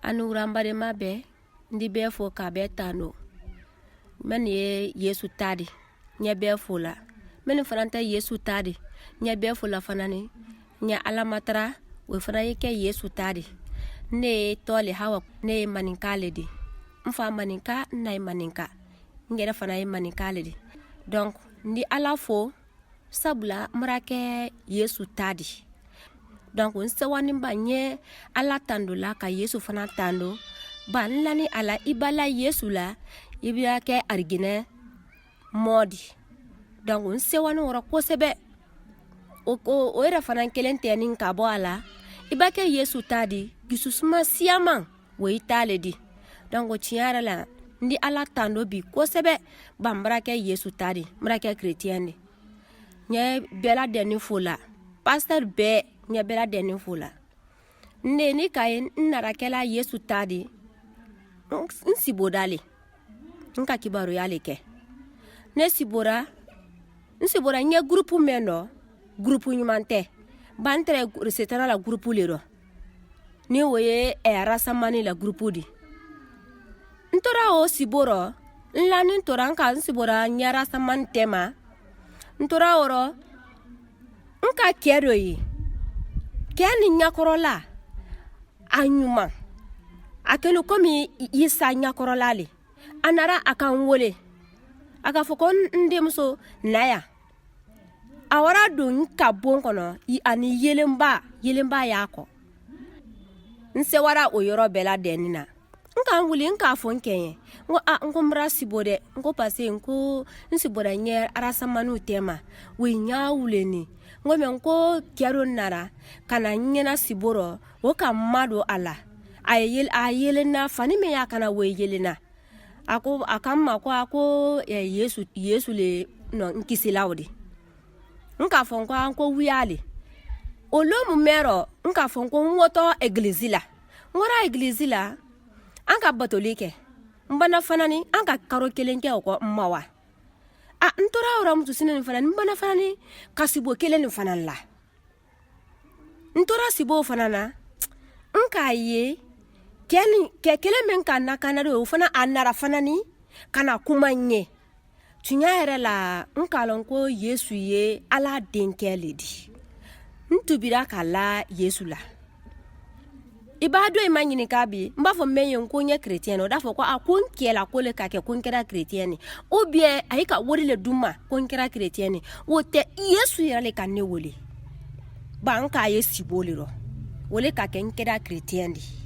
anu rambare mabe ndi be fo ka be tano mani Yesu tadi nya be fo la mani faranta Yesu tadi nya be fo la fanani nya alamatra we fana yake Yesu tadi ne tole hawa ne maninkale di mfa maninka na maninka ngere fana maninkale di donc ndi ala fo sabula mrake Yesu tadi donc on se wani banye ala tandula ka Yesu fana tando ban lani ala ibala Yesu la ibia ke argine modi donc on se wani wora ko sebe o era fana kelente nin ka bo ala ibake Yesu tadi gisusuma siaman we itale di donc o tiara la ndi ala tando bi ko sebe bambra ke Yesu tadi mrake chrétien ni nye bela deni fula pastor be nye bela deni fula nde ni kayen narakela Yesu tadi nsibodale nka kibaru yale ke ne sibora nsibora nye grupu meno grupu nyumante bantre setana la grupu lero ni woye rasamani la grupu di ntora o siboro nlani ntora nka nsibora nye rasamani tema ntora oro nka kero yi keni nyakorola anyuma akelu komi yisa nyakorola le anara akan wole aka foko ndemso naya awara do nka bon kono ani yelemba yako nse wara oyoro bela denina nka wuli nka fo nkenye ngo mra sibode ngo pase ngo nsibora nye arasamanu tema we nya wuleni ngo me ngo kero nara kana nyena siboro wo ka mado ala ayelena fani me ya kana we yelena ako akamma ko Yesu le no nkisilawdi nka fo ngo wiale olomu mero nka fo ngo woto eglise la ngora eglise la anka batolike mbana fanani anka karo kelenke ko mmawa ntora ora mutu sinani fanani mbana fanani kasibo keleni fanan la ntora sibo fanana nka ye kele men kana kana do fana anara fanani kana kumanye tunya ere la nka lonko Yesu ye ala denkele di ntubira kala Yesu la ibado imanyini kabi mbafo menye nkonye chrétien oda fo ko akon kiela kole kake konkera chrétien ou bien ayika worile duma konkera chrétien wote Yesu yale kanne wole banka ye sibole ro wole kake nkera chrétien di